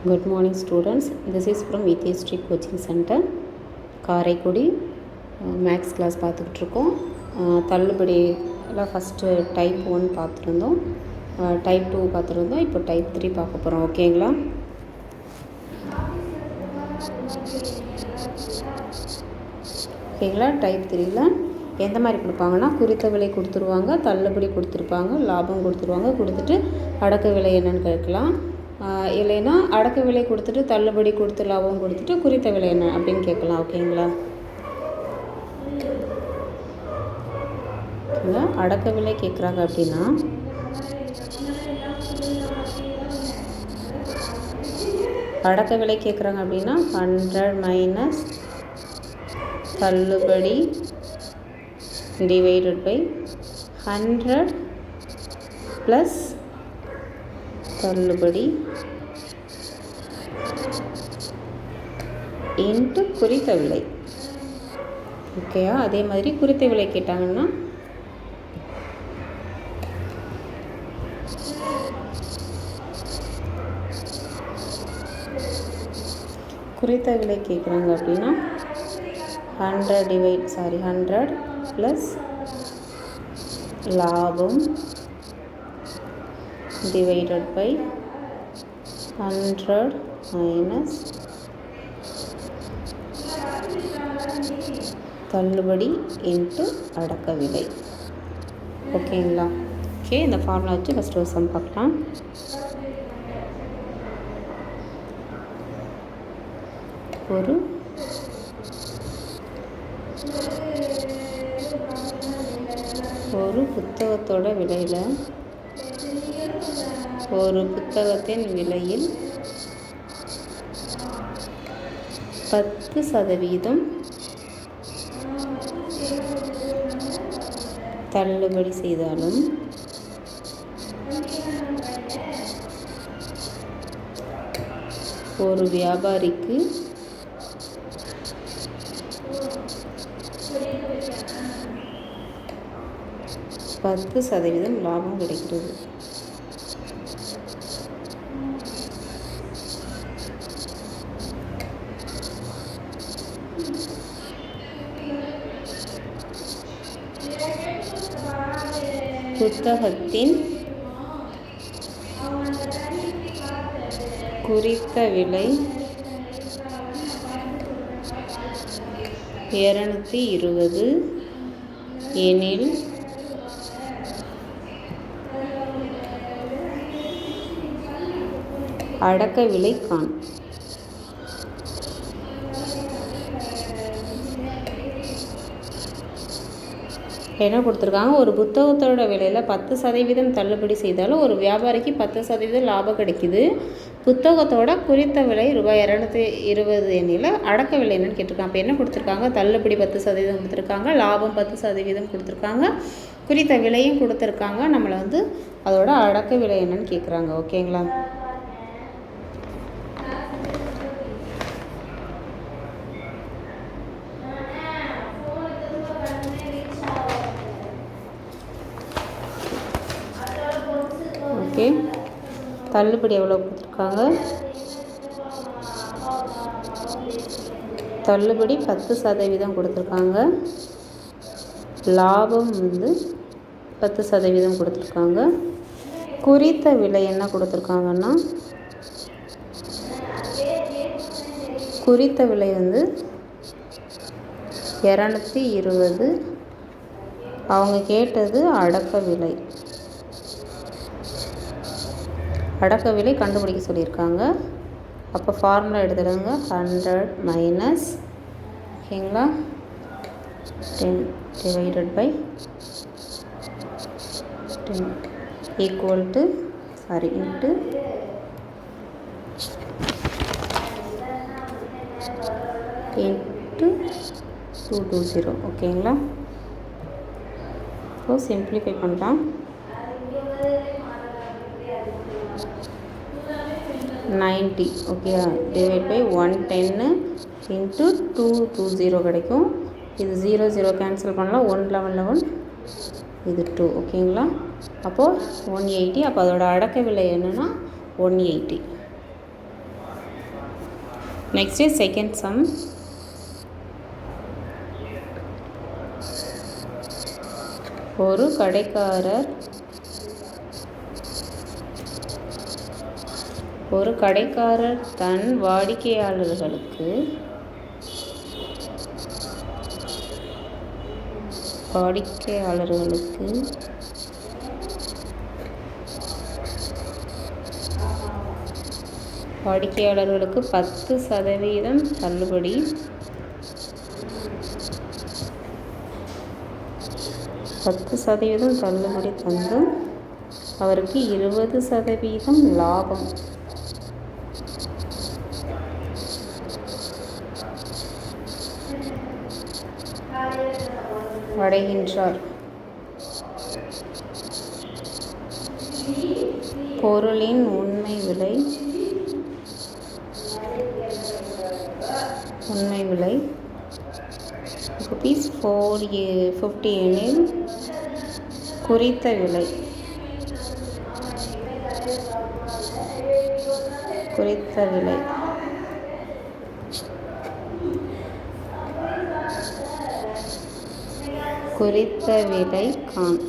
Good morning students. This is from Ethistry Coaching Center, Karaikudi. Maths class பார்த்துக்கிட்டு இருக்கோம். தள்ளுபடியில் first type 1 பார்த்துருந்தோம், type 2 பார்த்துருந்தோம். இப்போ டைப் 3 பார்க்க போகிறோம். ஓகேங்களா? ஓகேங்களா? டைப் 3ல் எந்த மாதிரி கொடுப்பாங்கன்னா, குறித்த விலை கொடுத்துருவாங்க, தள்ளுபடி கொடுத்துருப்பாங்க, லாபம் கொடுத்துருவாங்க, கொடுத்துட்டு அடக்க விலை என்னன்னு கேட்கலாம். இல்லைன்னா அடக்க விலை கொடுத்துட்டு தள்ளுபடி கொடுத்து லாபம் கொடுத்துட்டு குறித்த விலை என்ன அப்படின்னு கேட்கலாம். ஓகேங்களா? அடக்க விலை கேட்குறாங்க அப்படின்னா அடக்க விலை கேட்குறாங்க அப்படின்னா 100 மைனஸ் தள்ளுபடி டிவைடட் பை 100 ப்ளஸ் தள்ளுபடி இன்ட்டு குறித்த விலை. ஓகேயா? அதே மாதிரி குறித்த விலை கேட்டாங்கன்னா குறித்த விலை கேட்குறாங்க அப்படின்னா 100 ப்ளஸ் லாபம் டிவைடட் பை 100 மைனஸ் தள்ளுபடி இன்ட்டு அடக்க விலை. ஓகேங்களா? ஓகே, இந்த ஃபார்முலா வச்சு ஃபஸ்ட்டு ஒரு சம் பார்க்கலாம். ஒரு புத்தகத்தோட விலையில் ஒரு புத்தகத்தின் விலையில் 10% தள்ளுபடி செய்தாலும் ஒரு வியாபாரிக்கு 10% லாபம் கிடைக்கிறது. புத்தகத்தின் குறித்த விலை 220 எனில் அடக்க விலை காண். என்ன கொடுத்துருக்காங்க? ஒரு புத்தகத்தோட விலையில் 10% தள்ளுபடி செய்தாலும் ஒரு வியாபாரிக்கு 10% லாபம் கிடைக்குது. புத்தகத்தோட குறித்த விலை ரூபாய் 220 எண்ணில் அடக்க விலை என்னன்னு கேட்டிருக்காங்க. அப்போ என்ன கொடுத்துருக்காங்க? தள்ளுபடி 10% கொடுத்துருக்காங்க, லாபம் 10% கொடுத்துருக்காங்க, குறித்த விலையும் கொடுத்துருக்காங்க. நம்மளை அதோட அடக்க விலை என்னன்னு கேட்குறாங்க. ஓகேங்களா? ஓகே, தள்ளுபடி எவ்வளோ கொடுத்துருக்காங்க? தள்ளுபடி 10% கொடுத்துருக்காங்க, லாபம் 10% கொடுத்துருக்காங்க. குறித்த விலை என்ன கொடுத்துருக்காங்கன்னா, குறித்த விலை 220. அவங்க கேட்டது அடக்க விலை. அடக்க விலை கண்டுபிடிக்க சொல்லியிருக்காங்க. அப்போ ஃபார்முலா எடுத்துடுங்க. 100 மைனஸ், ஓகேங்களா, 10 divided by 10 equal to into into 220. ஓகேங்களா? ஸோ சிம்பிளிஃபை பண்ணலாம். 90, ஓகேயா, டிவைட் பை 110 இன்ட்டு 220 கிடைக்கும். இது 0 கேன்சல் பண்ணலாம். 1 11 இது 2. ஓகேங்களா? அப்போது 180. அப்போ அதோட அடக்க விலை என்னென்னா 180. Next second sum. ஒரு கடைக்காரர் தன் வாடிக்கையாளர்களுக்கு வாடிக்கையாளர்களுக்கு 10% தள்ளுபடி தந்து அவருக்கு 20% லாபம் அடைகின்றார். பொருளின் உண்மை விலை ₹450 எனில் குறித்த விலை காண்.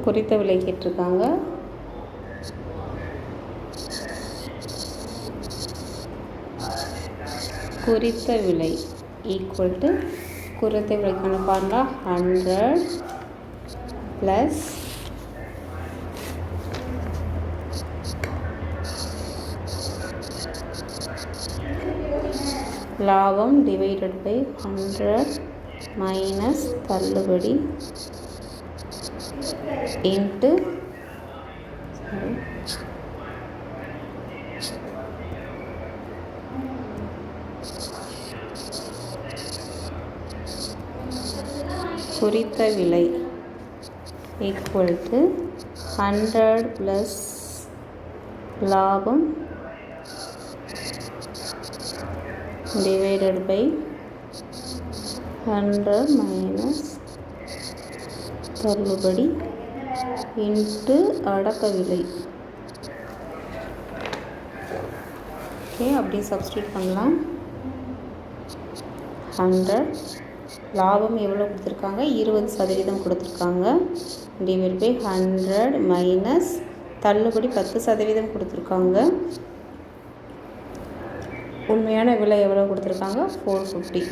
குறித்த விலை கேட்டிருக்காங்க. குறித்த விலை ஈக்குவல் டு குறித்த விலைக்கான ஃபார்முலா 100 ப்ளஸ் லாபம் டிவைடட் பை 100 மைனஸ் தள்ளுபடி இன்ட்டு குறித்த விலை ஈக்குவல் டு 100 ப்ளஸ் லாபம் divided by 100 minus தள்ளுபடி இன்ட்டு அடக்க விலை. ஓகே, அப்படியே சப்ஸ்டியூட் பண்ணலாம். 100 லாபம் எவ்வளோ கொடுத்துருக்காங்க? 20% கொடுத்துருக்காங்க. டிவைட் பை 100 மைனஸ் தள்ளுபடி 10% கொடுத்துருக்காங்க. உண்மையான விலை எவ்வளோ கொடுத்துருக்காங்க? 450.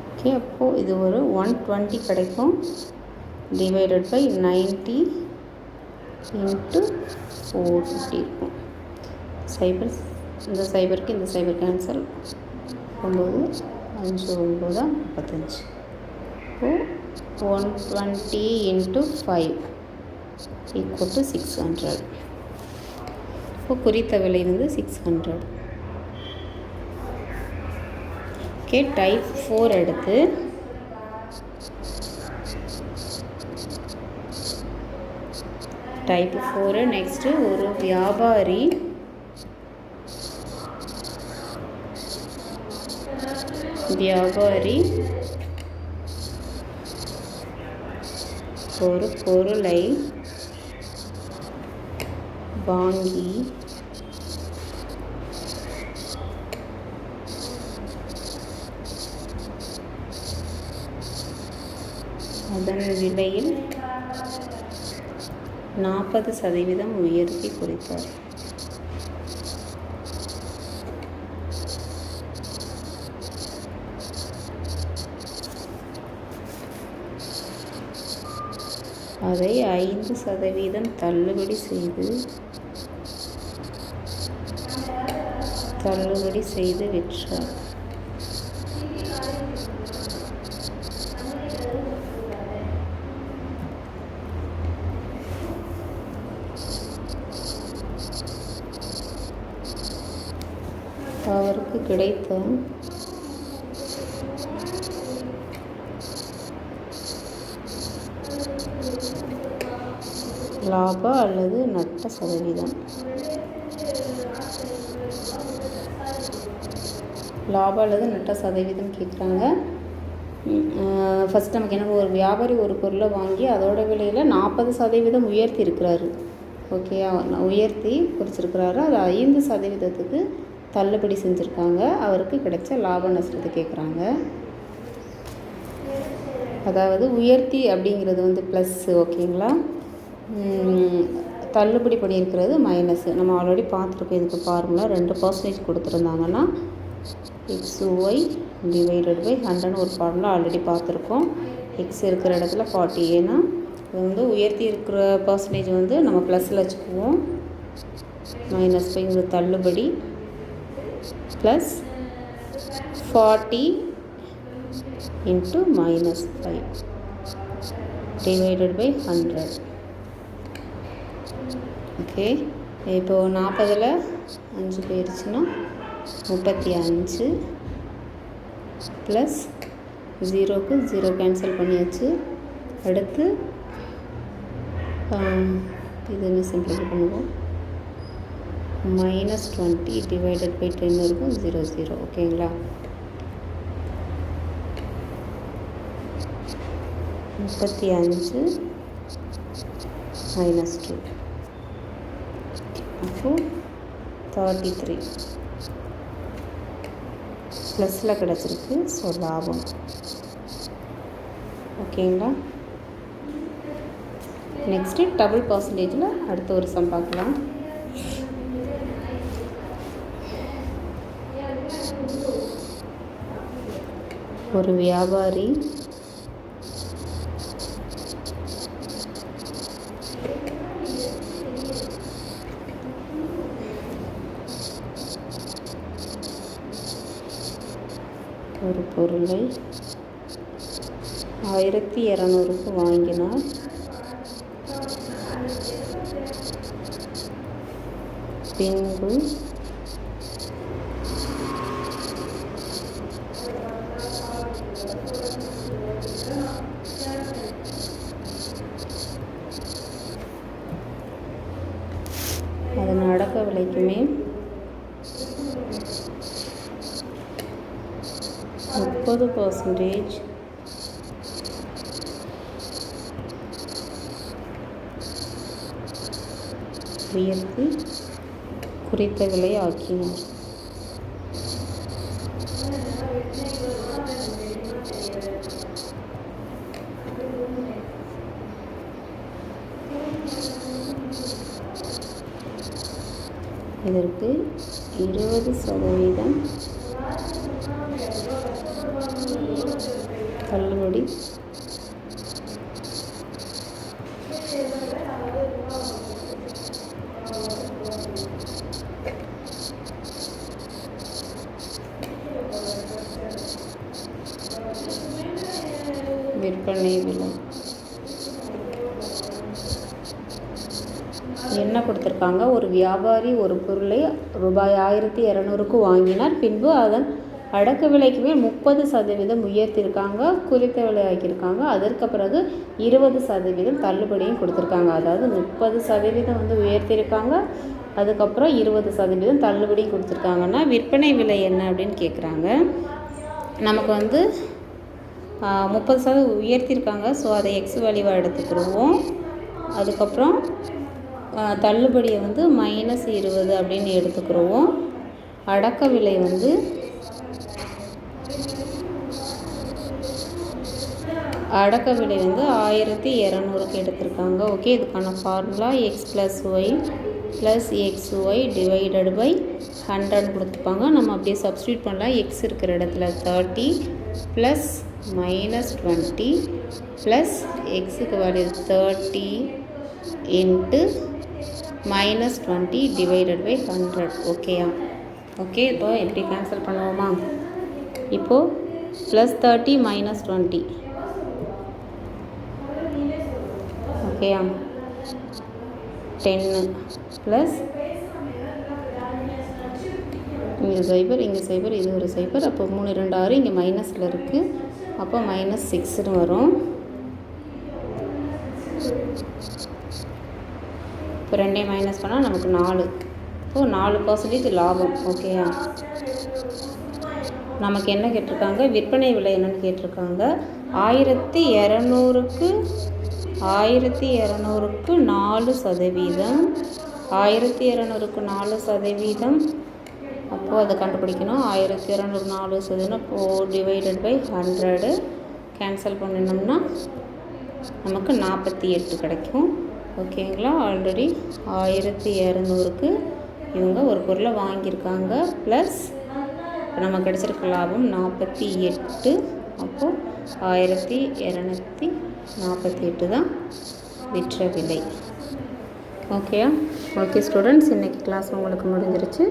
ஓகே, அப்போது இது ஒரு 120 கிடைக்கும். டிவைடட் பை 90 இன்ட்டு 450 இருக்கும். இந்த சைபருக்கு இந்த சைபர் கேன்சல். 9 5 9 35. இப்போது 120 இன்ட்டு 5 ஈக்குவல் டு 600. இப்போ குறித்த விலை வந்து 600. ஓகே, டைப் 4 எடுத்து டைப் 4 நெக்ஸ்ட்டு ஒரு வியாபாரி ஒரு பொருளை வாங்கி அதன் விலையில் 40% உயர்த்தி குறித்தார். அதை 5% தள்ளுபடி செய்து விற்றார். அவருக்கு கிடைத்த லாப அல்லது நட்ட சதவீதம். லாப அல்லது நட்ட சதவீதம் கேட்குறாங்க. ஃபஸ்ட் நமக்கு என்ன, ஒரு வியாபாரி ஒரு பொருளை வாங்கி அதோட விலையில் 40% உயர்த்தி இருக்கிறாரு. ஓகேயா, உயர்த்தி குறிச்சிருக்கிறாரு. அது 5% தள்ளுபடி செஞ்சுருக்காங்க. அவருக்கு கிடைச்ச லாப நஷ்டத்தை கேட்குறாங்க. அதாவது உயர்த்தி அப்படிங்கிறது வந்து ப்ளஸ்ஸு. ஓகேங்களா, தள்ளுபடி பண்ணியிருக்கிறது மைனஸு. நம்ம ஆல்ரெடி பார்த்துருக்கோம். இதுக்கு ஃபார்முலா 2% கொடுத்துருந்தாங்கன்னா XY டிவைடட் பை 100ன்னு ஒரு ஃபார்முலா ஆல்ரெடி பார்த்துருக்கோம். எக்ஸ் இருக்கிற இடத்துல 40. ஏன்னா இது வந்து உயர்த்தி இருக்கிற பர்சன்டேஜ் வந்து நம்ம ப்ளஸில் வச்சுக்குவோம். -5 இங்கே தள்ளுபடி plus 40 into -5 divided by 100. Okay, இப்போது 40ல் 5 போயிடுச்சுன்னா 35 ப்ளஸ் 0க்கு 0 கேன்சல் பண்ணியாச்சு. அடுத்து இது என்ன சிம்பிள் பண்ணுவோம், -20 டிவைடட் பை 10 இருக்கும், 0 0. ஓகேங்களா, 35 -2 அப்போது 33 ப்ளஸில் கிடச்சிருக்கு. ஸோ லாபம். ஓகேங்களா, நெக்ஸ்ட்டு டபுள் பர்சன்டேஜில் அடுத்த ஒரு சம் பார்க்கலாம். ஒரு வியாபாரி ஒரு பொருளை 1200க்கு வாங்கினார். பின்பு அதன் அடக்க விலைக்கு மேல் 30% உயர்த்தி குறித்த விலை ஆக்கினார். இதற்கு 20% தள்ளுபடி விற்பனை விலை என்ன கொடுத்துருக்காங்க, ஒரு வியாபாரி ஒரு பொருளை ரூபாய் 1200க்கு வாங்கினார். பின்பு அதன் அடக்க விலைக்கு மேல் 30% உயர்த்தியிருக்காங்க, குறித்த விலை ஆக்கியிருக்காங்க. அதற்கு பிறகு 20% தள்ளுபடியும் கொடுத்துருக்காங்க. அதாவது 30% வந்து உயர்த்தியிருக்காங்க, அதுக்கப்புறம் 20% தள்ளுபடியும் கொடுத்துருக்காங்கன்னா விற்பனை விலை என்ன அப்படின்னு கேட்குறாங்க. நமக்கு வந்து 30% உயர்த்தியிருக்காங்க. ஸோ அதை எக்ஸ் வேல்யூவாக எடுத்துக்கிடுவோம். அதுக்கப்புறம் தள்ளுபடியை வந்து -20 அப்படின்னு எடுத்துக்கிடுவோம். அடக்க விலை வந்து அடக்க விலை வந்து 1200க்கு எடுத்திருக்காங்க. ஓகே, இதுக்கான formula x + y + xy divided by 100 கொடுத்துருப்பாங்க. நம்ம அப்படியே சப்ஸ்டியூட் பண்ணலாம். x இருக்கிற இடத்துல 30 ப்ளஸ் -20 ப்ளஸ் எக்ஸுக்கு வேல்யூ 30 இன்ட்டு -20 டிவைடட் பை 100. ஓகேயா, ஓகே, இப்போ எப்படி கேன்சல் பண்ணுவோமா? இப்போது +30 -20 ஓகேயா, 10 ப்ளஸ் இங்கே 0 இங்கே 0 இது ஒரு 0. அப்போ 3 2 6 இங்கே மைனஸில் இருக்குது. அப்போ -6ன்னு வரும். இப்போ 2 மைனஸ் பண்ணால் நமக்கு 4. இப்போது 4% லாபம். ஓகேயா, நமக்கு என்ன கேட்டிருக்காங்க, விற்பனை விலை என்னன்னு கேட்டிருக்காங்க. 1200க்கு 1200க்கு 4%, 1200க்கு 4%. அப்போது அதை கண்டுபிடிக்கணும். 1200 4%, அப்போது டிவைடட் பை 100 கேன்சல் பண்ணினோம்னா நமக்கு 48 கிடைக்கும். ஓகேங்களா. ஆல்ரெடி 1200க்கு இவங்க ஒரு பொருளை வாங்கியிருக்காங்க, ப்ளஸ் நமக்கு கிடச்சிருக்க லாபம் 48. அப்போது 1248 தான் விற்ற விலை. ஓகே ஸ்டூடெண்ட்ஸ், இன்றைக்கி கிளாஸ் உங்களுக்கு முடிஞ்சிருச்சு.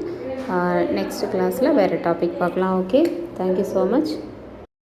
நெக்ஸ்ட் கிளாஸில் வேறு டாபிக் பார்க்கலாம். Okay, thank you so much.